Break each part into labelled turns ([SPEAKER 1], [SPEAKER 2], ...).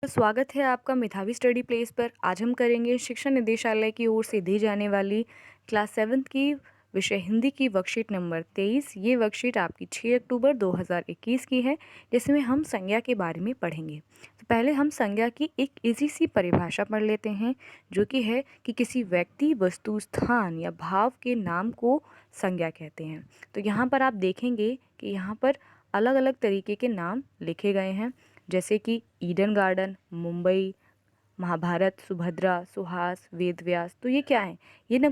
[SPEAKER 1] तो स्वागत है आपका मेधावी स्टडी प्लेस पर। आज हम करेंगे शिक्षा निदेशालय की ओर से दी जाने वाली क्लास 7th की विषय हिंदी की वर्कशीट नंबर 23। ये वर्कशीट आपकी 6 अक्टूबर 2021 की है, जिसमें हम संज्ञा के बारे में पढ़ेंगे। तो पहले हम संज्ञा की एक इजी सी परिभाषा पढ़ लेते हैं, जो कि है कि किसी व्यक्ति, वस्तु, स्थान या भाव के नाम को संज्ञा कहते हैं। तो यहाँ पर आप देखेंगे कि यहाँ पर अलग अलग तरीके के नाम लिखे गए हैं, जैसे कि ईडन गार्डन, मुंबई, महाभारत, सुभद्रा, सुहास, वेदव्यास। तो ये क्या है? ये ना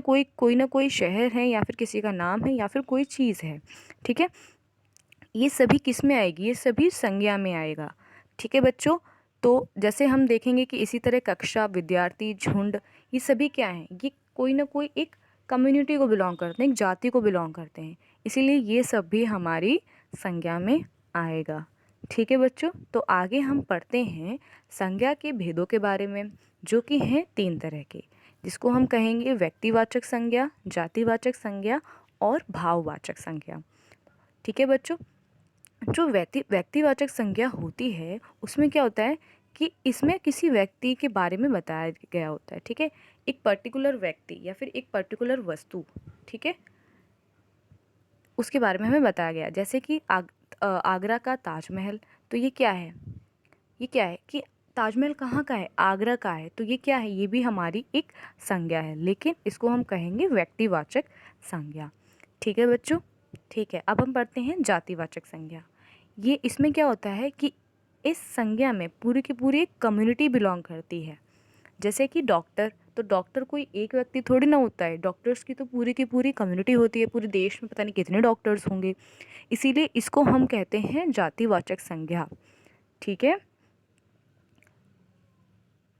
[SPEAKER 1] कोई शहर है, या फिर किसी का नाम है, या फिर कोई चीज़ है। ठीक है, ये सभी किस में आएगी? ये सभी संज्ञा में आएगा। ठीक है बच्चों, तो जैसे हम देखेंगे कि इसी तरह कक्षा, विद्यार्थी, झुंड, ये सभी क्या हैं? ये कोई ना कोई एक कम्युनिटी को बिलोंग करते हैं, एक जाति को बिलोंग करते हैं, इसीलिए ये सब भी हमारी संज्ञा में आएगा। ठीक है बच्चों, तो आगे हम पढ़ते हैं संज्ञा के भेदों के बारे में, जो कि हैं 3 तरह के, जिसको हम कहेंगे व्यक्तिवाचक संज्ञा, जातिवाचक संज्ञा और भाववाचक संज्ञा। ठीक है बच्चों, जो व्यक्तिवाचक संज्ञा होती है उसमें क्या होता है कि इसमें किसी व्यक्ति के बारे में बताया गया होता है। ठीक है, एक पर्टिकुलर व्यक्ति या फिर एक पर्टिकुलर वस्तु, ठीक है, उसके बारे में हमें बताया गया। जैसे कि आगरा का ताजमहल। तो ये क्या है? ये क्या है कि ताजमहल कहाँ का है? आगरा का है। तो ये क्या है? ये भी हमारी एक संज्ञा है, लेकिन इसको हम कहेंगे व्यक्तिवाचक संज्ञा। ठीक है बच्चों, ठीक है। अब हम पढ़ते हैं जातिवाचक संज्ञा। ये इसमें क्या होता है कि इस संज्ञा में पूरी की पूरी एक कम्युनिटी बिलोंग करती है। जैसे कि डॉक्टर, तो डॉक्टर कोई एक व्यक्ति थोड़ी ना होता है, डॉक्टर्स की तो पूरी की पूरी कम्युनिटी होती है। पूरे देश में पता नहीं कितने डॉक्टर्स होंगे, इसीलिए इसको हम कहते हैं जातिवाचक संज्ञा। ठीक है,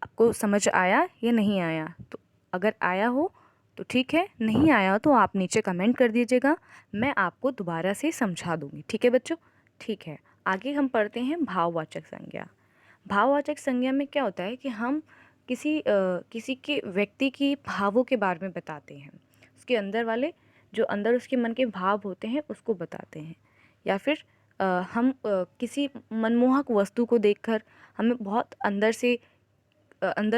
[SPEAKER 1] आपको समझ आया या नहीं आया? तो अगर आया हो तो ठीक है, नहीं आया हो तो आप नीचे कमेंट कर दीजिएगा, मैं आपको दोबारा से समझा दूंगी। ठीक है बच्चों, ठीक है। आगे हम पढ़ते हैं भाववाचक संज्ञा। भाववाचक संज्ञा में क्या होता है कि हम किसी के व्यक्ति की भावों के बारे में बताते हैं, उसके अंदर वाले, जो अंदर उसके मन के भाव होते हैं उसको बताते हैं। या फिर हम किसी मनमोहक वस्तु को देखकर हमें बहुत अंदर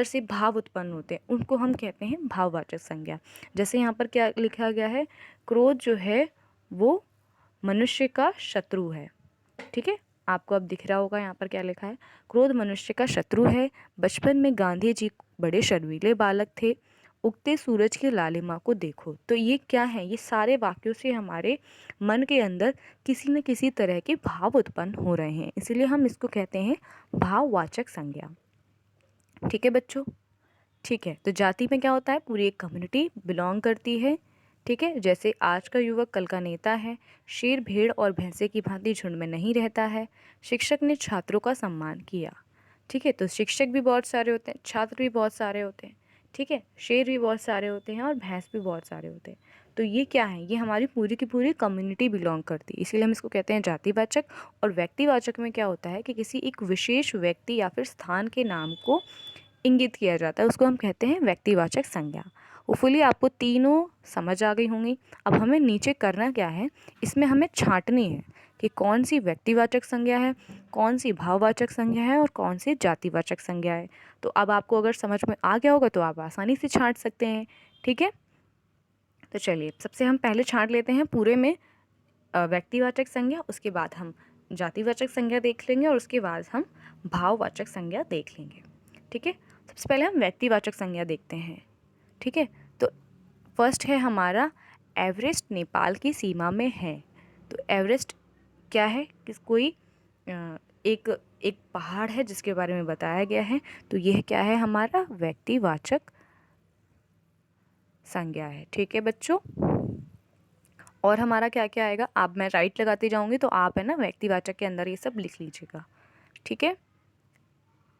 [SPEAKER 1] से भाव उत्पन्न होते हैं, उनको हम कहते हैं भाववाचक संज्ञा। जैसे यहाँ पर क्या लिखा गया है? क्रोध जो है वो मनुष्य का शत्रु है। ठीक है, आपको अब दिख रहा होगा यहाँ पर क्या लिखा है? क्रोध मनुष्य का शत्रु है। बचपन में गांधी जी बड़े शर्मीले बालक थे। उगते सूरज की लालिमा को देखो। तो ये क्या है? ये सारे वाक्यों से हमारे मन के अंदर किसी न किसी तरह के भाव उत्पन्न हो रहे हैं, इसीलिए हम इसको कहते हैं भाववाचक संज्ञा। ठीक है बच्चों, ठीक है। तो जाति में क्या होता है? पूरी एक कम्युनिटी बिलोंग करती है। ठीक है, जैसे आज का युवक कल का नेता है। शेर भेड़ और भैंसे की भांति झुंड में नहीं रहता है। शिक्षक ने छात्रों का सम्मान किया। ठीक है, तो शिक्षक भी बहुत सारे होते हैं, छात्र भी बहुत सारे होते हैं। ठीक है, शेर भी बहुत सारे होते हैं और भैंस भी बहुत सारे होते हैं। तो ये क्या है? ये हमारी पूरी की पूरी कम्युनिटी बिलोंग करती है, इसीलिए हम इसको कहते हैं जातिवाचक। और व्यक्तिवाचक में क्या होता है कि किसी एक विशेष व्यक्ति या फिर स्थान के नाम को इंगित किया जाता है, उसको हम कहते हैं व्यक्तिवाचक संज्ञा। होपफुली आपको तीनों समझ आ गई होंगी। अब हमें नीचे करना क्या है? इसमें हमें छांटनी है कि कौन सी व्यक्तिवाचक संज्ञा है, कौन सी भाववाचक संज्ञा है और कौन सी जातिवाचक संज्ञा है। तो अब आपको अगर समझ में आ गया होगा तो आप आसानी से छांट सकते हैं। ठीक है, तो चलिए सबसे हम पहले छांट लेते हैं पूरे में व्यक्तिवाचक संज्ञा, उसके बाद हम जातिवाचक संज्ञा देख लेंगे और उसके बाद हम भाववाचक संज्ञा देख लेंगे। ठीक है, सबसे पहले हम व्यक्तिवाचक संज्ञा देखते हैं। ठीक है, तो फर्स्ट है हमारा एवरेस्ट नेपाल की सीमा में है। तो एवरेस्ट क्या है? कोई एक एक पहाड़ है जिसके बारे में बताया गया है। तो यह क्या है? हमारा व्यक्तिवाचक संज्ञा है। ठीक है बच्चों, और हमारा क्या क्या आएगा? आप, मैं राइट लगाती जाऊंगी तो आप है ना व्यक्तिवाचक के अंदर ये सब लिख लीजिएगा। ठीक है,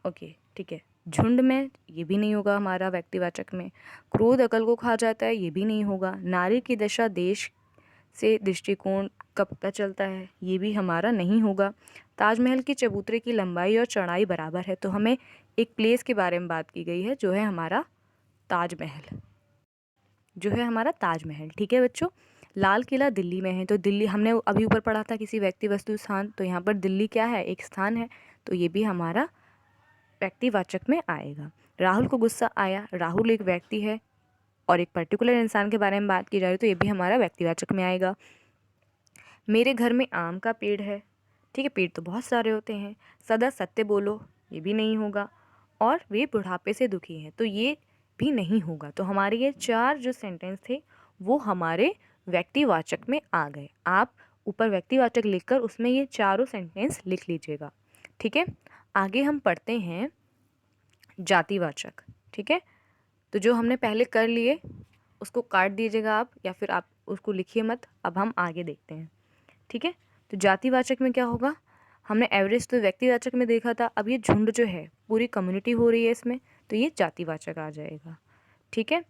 [SPEAKER 1] ओके, ठीक है। झुंड में, ये भी नहीं होगा हमारा व्यक्तिवाचक में। क्रोध अकल को खा जाता है, ये भी नहीं होगा। नारी की दशा देश से दृष्टिकोण का पता चलता है, ये भी हमारा नहीं होगा। ताजमहल की चबूतरे की लंबाई और चौड़ाई बराबर है। तो हमें एक प्लेस के बारे में बात की गई है, जो है हमारा ताजमहल, जो है हमारा ताजमहल। ठीक है बच्चों, लाल किला दिल्ली में है। तो दिल्ली हमने अभी ऊपर पढ़ा था किसी व्यक्ति, वस्तु, स्थान, तो यहाँ पर दिल्ली क्या है? एक स्थान है। तो ये भी हमारा व्यक्तिवाचक में आएगा। राहुल को गुस्सा आया, राहुल एक व्यक्ति है और एक पर्टिकुलर इंसान के बारे में बात की जा रही है, तो ये भी हमारा व्यक्तिवाचक में आएगा। मेरे घर में आम का पेड़ है, ठीक है, पेड़ तो बहुत सारे होते हैं। सदा सत्य बोलो, ये भी नहीं होगा। और वे बुढ़ापे से दुखी हैं, तो ये भी नहीं होगा। तो हमारे ये 4 जो सेंटेंस थे वो हमारे व्यक्तिवाचक में आ गए। आप ऊपर व्यक्तिवाचक लिखकर उसमें ये चारों सेंटेंस लिख लीजिएगा, ठीक है। आगे हम पढ़ते हैं जातिवाचक, ठीक है। तो जो हमने पहले कर लिए उसको काट दीजिएगा आप, या फिर आप उसको लिखिए मत। अब हम आगे देखते हैं, ठीक है। तो जातिवाचक में क्या होगा, हमने एवरेज तो व्यक्तिवाचक में देखा था, अब ये झुंड जो है पूरी कम्युनिटी हो रही है इसमें, तो ये जातिवाचक आ जाएगा, ठीक है।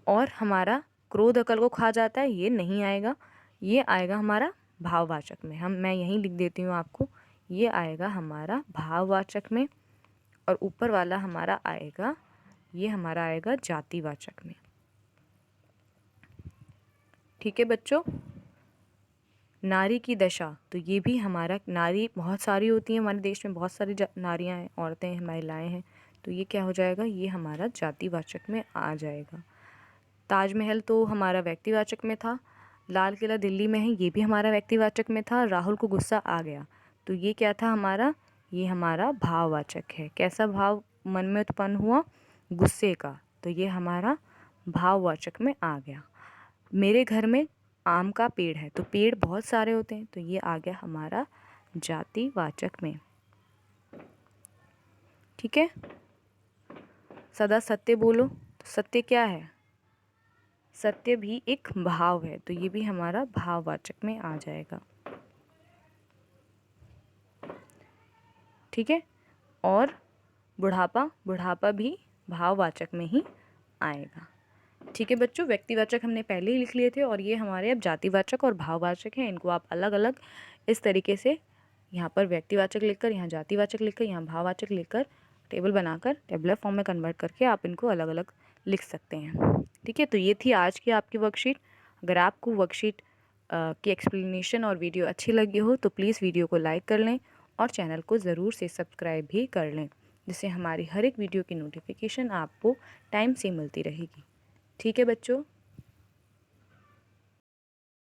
[SPEAKER 1] और हमारा क्रोध अकल को खा जाता है, ये नहीं आएगा, ये आएगा हमारा भाववाचक में। मैं यहीं लिख देती हूँ आपको, ये आएगा हमारा भाववाचक में। और ऊपर वाला हमारा आएगा, ये हमारा आएगा जातिवाचक में, ठीक है बच्चों। नारी की दशा, तो ये भी हमारा, नारी बहुत सारी होती हैं हमारे देश में, बहुत सारी नारियां हैं, औरतें हैं, महिलाएं हैं, तो ये क्या हो जाएगा, ये हमारा जातिवाचक में आ जाएगा। ताजमहल तो हमारा व्यक्तिवाचक में था। लाल किला दिल्ली में है, ये भी हमारा व्यक्तिवाचक में था। राहुल को गुस्सा आ गया, तो ये क्या था हमारा, ये हमारा भाववाचक है। कैसा भाव मन में उत्पन्न हुआ, गुस्से का, तो ये हमारा भाववाचक में आ गया। मेरे घर में आम का पेड़ है, तो पेड़ बहुत सारे होते हैं, तो ये आ गया हमारा जातिवाचक में, ठीक है। सदा सत्य बोलो, तो सत्य क्या है, सत्य भी एक भाव है, तो ये भी हमारा भाववाचक में आ जाएगा, ठीक है। और बुढ़ापा, बुढ़ापा भी भाववाचक में ही आएगा, ठीक है बच्चों। व्यक्तिवाचक हमने पहले ही लिख लिए थे, और ये हमारे अब जातिवाचक और भाववाचक हैं। इनको आप अलग अलग इस तरीके से यहाँ पर व्यक्तिवाचक लिखकर, यहाँ जातिवाचक लिखकर, यहाँ भाववाचक लिखकर टेबल बनाकर टेबलर फॉर्म में कन्वर्ट करके आप इनको अलग अलग लिख सकते हैं, ठीक है। तो ये थी आज की आपकी वर्कशीट। अगर आपको वर्कशीट की एक्सप्लेनेशन और वीडियो अच्छी लगी हो तो प्लीज़ वीडियो को लाइक कर लें और चैनल को ज़रूर से सब्सक्राइब भी कर लें, जिससे हमारी हर एक वीडियो की नोटिफिकेशन आपको टाइम से मिलती रहेगी, ठीक है बच्चों।